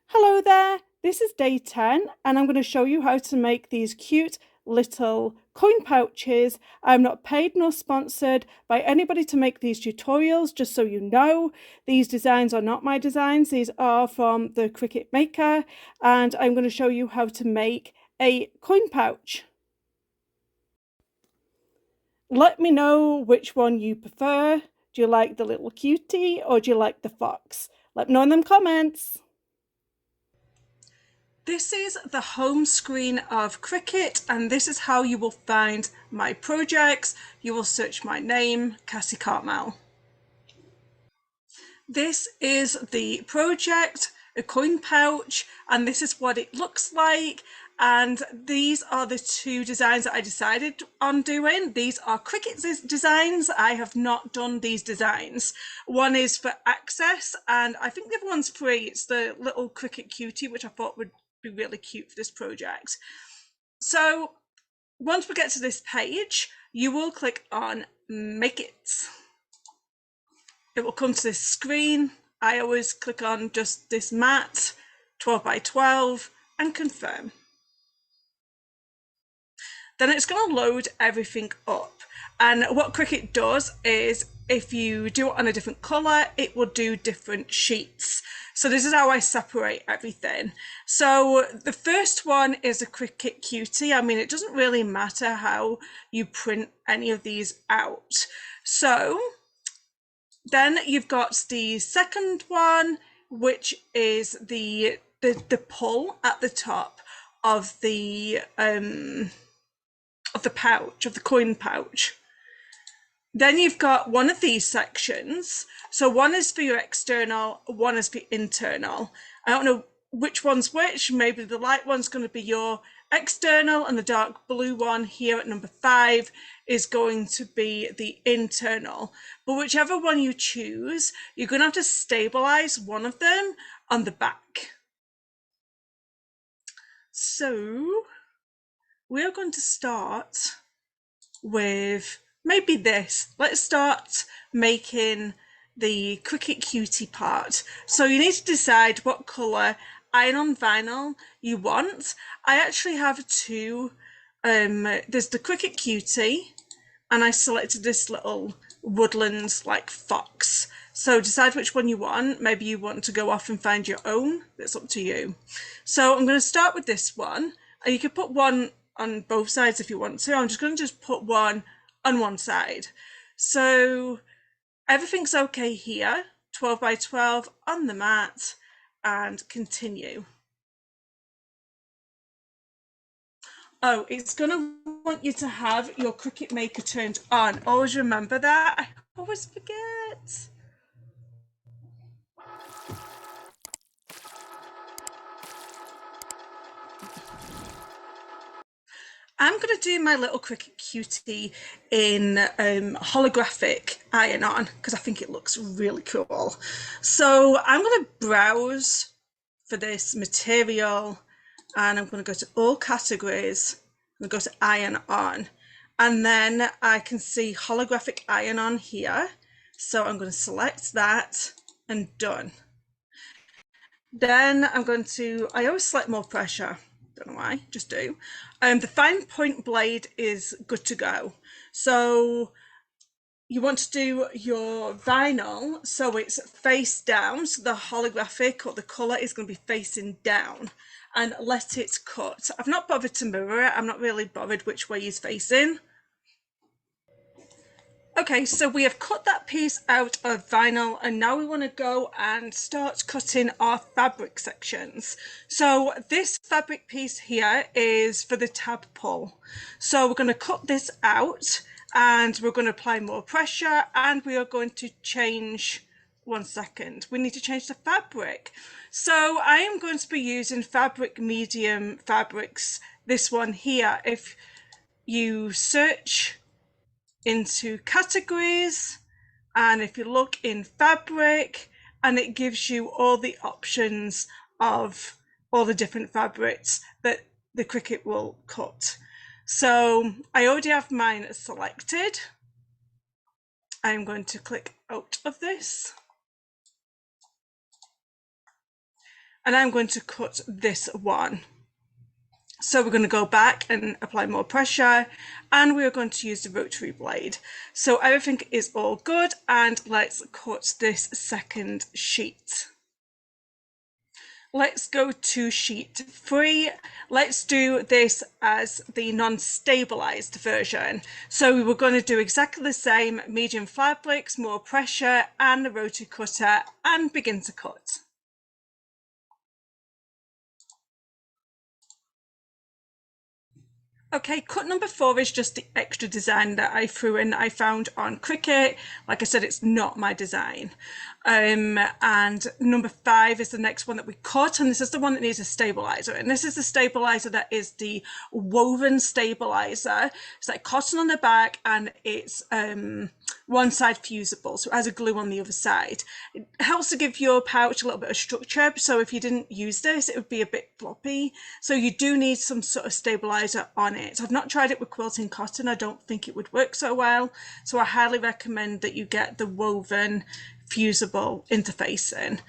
Hello there, this is day 10 and I'm going to show you how to make these cute little coin pouches. I'm not paid nor sponsored by anybody to make these tutorials, just so you know. These designs are not my designs, these are from the Cricut Maker, and I'm going to show you how to make a coin pouch. Let me know which one you prefer. Do you like the little cutie or do you like the fox? Let me know in them comments. This is the home screen of Cricut, and this is how you will find my projects. You will search my name, Cassie Cartmel. This is the project, a coin pouch, and this is what it looks like. And these are the two designs that I decided on doing. These are Cricut's designs. I have not done these designs. One is for Access, and I think the other one's free. It's the little Cricut cutie, which I thought would be really cute for this project. So once we get to this page, you will click on Make It. It will come to this screen. I always click on just this mat, 12 by 12, and confirm. Then it's going to load everything up. And what Cricut does is if you do it on a different color, it will do different sheets. So this is how I separate everything. So the first one is a Cricut Cutie. I mean, it doesn't really matter how you print any of these out. So then you've got the second one, which is the pull at the top of the pouch, of the coin pouch. Then you've got one of these sections. So one is for your external, one is for internal. I don't know which one's which. Maybe the light one's going to be your external and the dark blue one here at number 5 is going to be the internal. But whichever one you choose, you're going to have to stabilize one of them on the back. So we're going to start with maybe this. Let's start making the Cricut Cutie part. So you need to decide what color iron-on vinyl you want. I actually have two. There's the Cricut Cutie, and I selected this little woodland like fox. So decide which one you want. Maybe you want to go off and find your own. That's up to you. So I'm going to start with this one. And you can put one on both sides if you want to. I'm just going to put one on one side. So everything's okay here. 12 by 12 on the mat, and continue. Oh, it's going to want you to have your Cricut Maker turned on. Always remember that. I always forget. I'm going to do my little Cricut Cutie in holographic iron-on because I think it looks really cool. So I'm going to browse for this material, and I'm going to go to all categories. I'm going to go to iron-on, and then I can see holographic iron-on here. So I'm going to select that and done. Then I'm going to, I always select more pressure. Don't know why, just do. The fine point blade is good to go. So you want to do your vinyl so it's face down, so the holographic or the colour is going to be facing down, and let it cut. I've not bothered to mirror it. I'm not really bothered which way he's facing. Okay, so we have cut that piece out of vinyl, and now we want to go and start cutting our fabric sections. So this fabric piece here is for the tab pull. So we're going to cut this out, and we're going to apply more pressure, and we are going to change, one second, we need to change the fabric. So I am going to be using fabric medium fabrics, this one here. If you search into categories, and if you look in fabric, and it gives you all the options of all the different fabrics that the Cricut will cut. So I already have mine selected. I'm going to click out of this. and I'm going to cut this one. So we're going to go back and apply more pressure, and we're going to use the rotary blade. So everything is all good, and let's cut this second sheet. Let's go to sheet 3. Let's do this as the non-stabilized version. So we were going to do exactly the same, medium fabrics, more pressure, and the rotary cutter, and begin to cut. Okay, cut number 4 is just the extra design that I threw in that I found on Cricut. Like I said, it's not my design. And number 5 is the next one that we cut, and this is the one that needs a stabilizer. And this is the stabilizer that is the woven stabilizer. It's like cotton on the back, and it's one side fusible, so it has a glue on the other side. It helps to give your pouch a little bit of structure, so if you didn't use this, it would be a bit floppy. So you do need some sort of stabilizer on it. I've not tried it with quilting cotton. I don't think it would work so well, so I highly recommend that you get the woven fusible interfacing.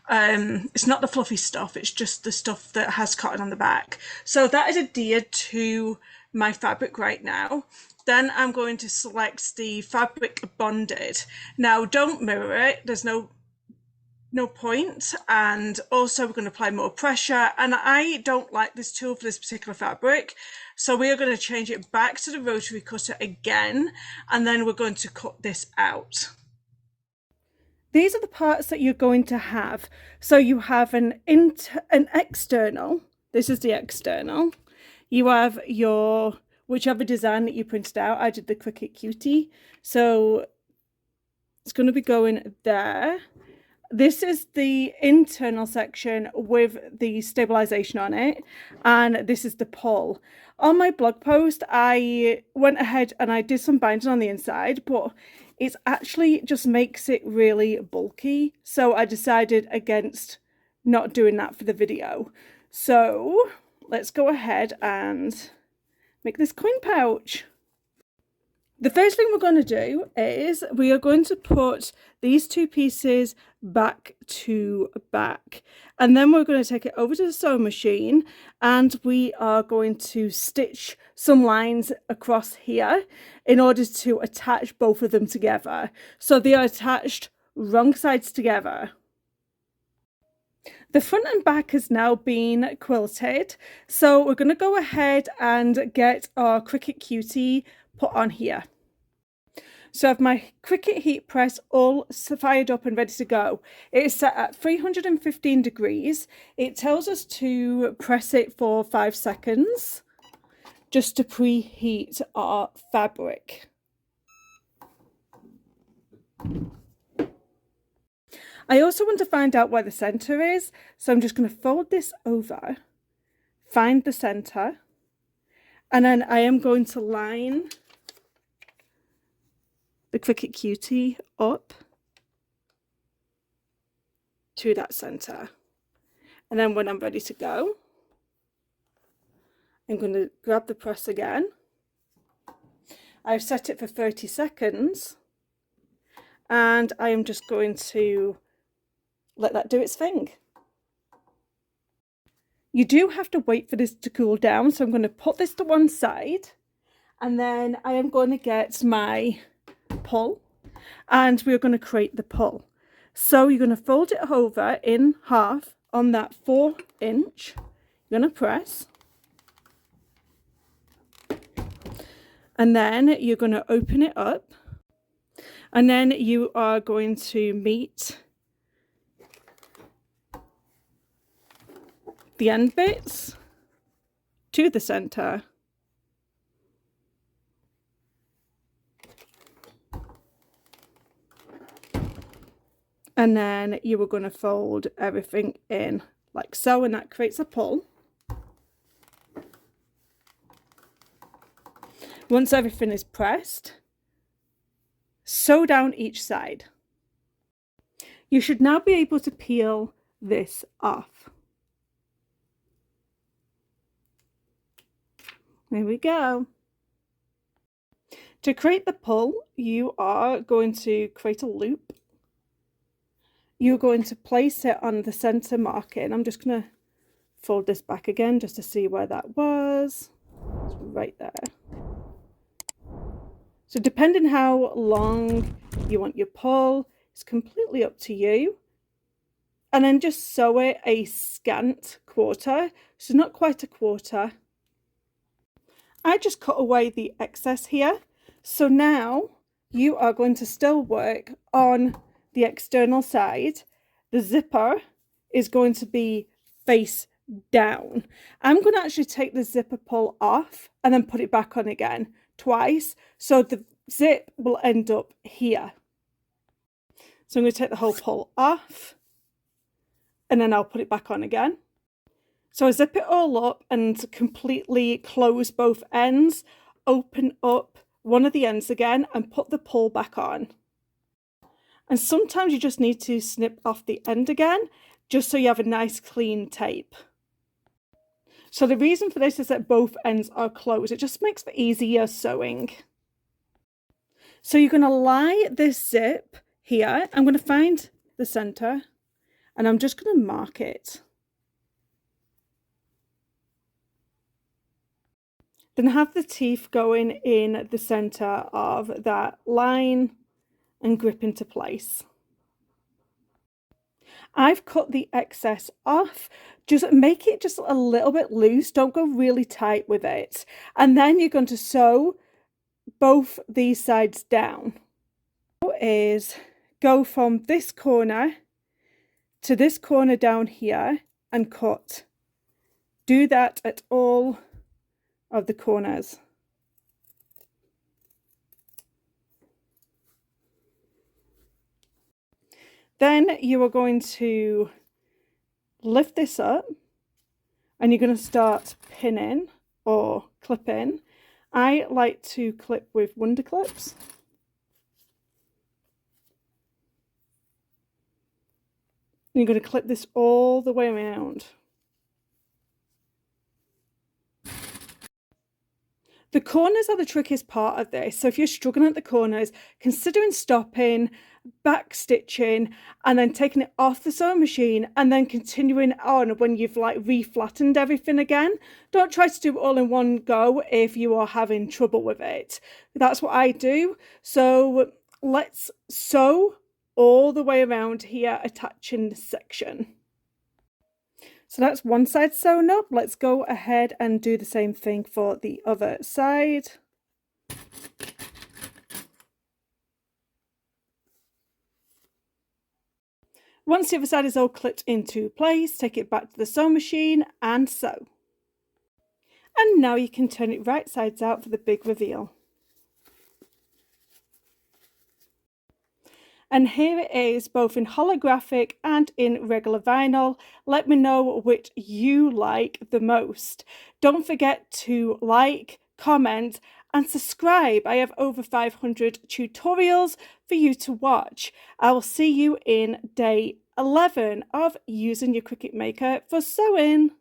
It's not the fluffy stuff, it's just the stuff that has cotton on the back. So that is adhered to my fabric right now. Then I'm going to select the fabric bonded. Now don't mirror it, there's no point. And also we're going to apply more pressure, and I don't like this tool for this particular fabric, so we are going to change it back to the rotary cutter again, and then we're going to cut this out. These are the parts that you're going to have. So you have an external, this is the external. You have your whichever design that you printed out. I did the Cricut Cutie, so it's going to be going there. This is the internal section with the stabilization on it, and this is the pull. On my blog post, I went ahead and I did some binding on the inside, but it actually just makes it really bulky, so I decided against not doing that for the video. So let's go ahead and make this coin pouch. The first thing we're going to do is we are going to put these 2 pieces back to back, and then we're going to take it over to the sewing machine, and we are going to stitch some lines across here in order to attach both of them together. So they are attached wrong sides together. The front and back has now been quilted, so we're going to go ahead and get our Cricut Cutie put on here. So I have my Cricut heat press all fired up and ready to go. It is set at 315 degrees. It tells us to press it for 5 seconds just to preheat our fabric. I also want to find out where the center is, so I'm just going to fold this over, find the center, and then I am going to line the Cricut Cutie up to that center. And then when I'm ready to go, I'm going to grab the press again. I've set it for 30 seconds, and I am just going to let that do its thing. You do have to wait for this to cool down, so I'm going to put this to one side, and then I am going to get my pull, and we're going to create the pull. So you're going to fold it over in half on that 4-inch. You're going to press, and then you're going to open it up, and then you are going to meet the end bits to the center. And then you are going to fold everything in like so, and that creates a pull. Once everything is pressed, sew down each side. You should now be able to peel this off. There we go. To create the pull, you are going to create a loop. you're going to place it on the center marking. I'm just going to fold this back again just to see where that was. It's right there. So depending how long you want your pull, it's completely up to you. And then just sew it a scant quarter, so not quite a quarter. I just cut away the excess here. So now you are going to still work on the external side. The zipper is going to be face down. I'm going to actually take the zipper pull off and then put it back on again twice. So the zip will end up here. So I'm going to take the whole pull off and then I'll put it back on again. So I zip it all up and completely close both ends, open up one of the ends again and put the pull back on. And sometimes you just need to snip off the end again, just so you have a nice clean tape. So the reason for this is that both ends are closed. It just makes for easier sewing. So you're going to lie this zip here. I'm going to find the center and I'm just going to mark it. Then have the teeth going in the center of that line and grip into place. I've cut the excess off. Just make it just a little bit loose. Don't go really tight with it. And then you're going to sew both these sides down. Is go from this corner to this corner down here and cut. Do that at all of the corners. Then you are going to lift this up and you're going to start pinning or clipping. I like to clip with Wonder Clips. You're going to clip this all the way around. The corners are the trickiest part of this. So if you're struggling at the corners, considering stopping, back stitching, and then taking it off the sewing machine and then continuing on when you've like reflattened everything again. Don't try to do it all in one go if you are having trouble with it. That's what I do. So let's sew all the way around here, attaching the section. So that's one side sewn up. Let's go ahead and do the same thing for the other side. Once the other side is all clipped into place, take it back to the sewing machine and sew. And now you can turn it right sides out for the big reveal. And here it is, both in holographic and in regular vinyl. Let me know which you like the most. Don't forget to like, comment, and subscribe. I have over 500 tutorials for you to watch. I will see you in day 11 of using your Cricut Maker for sewing.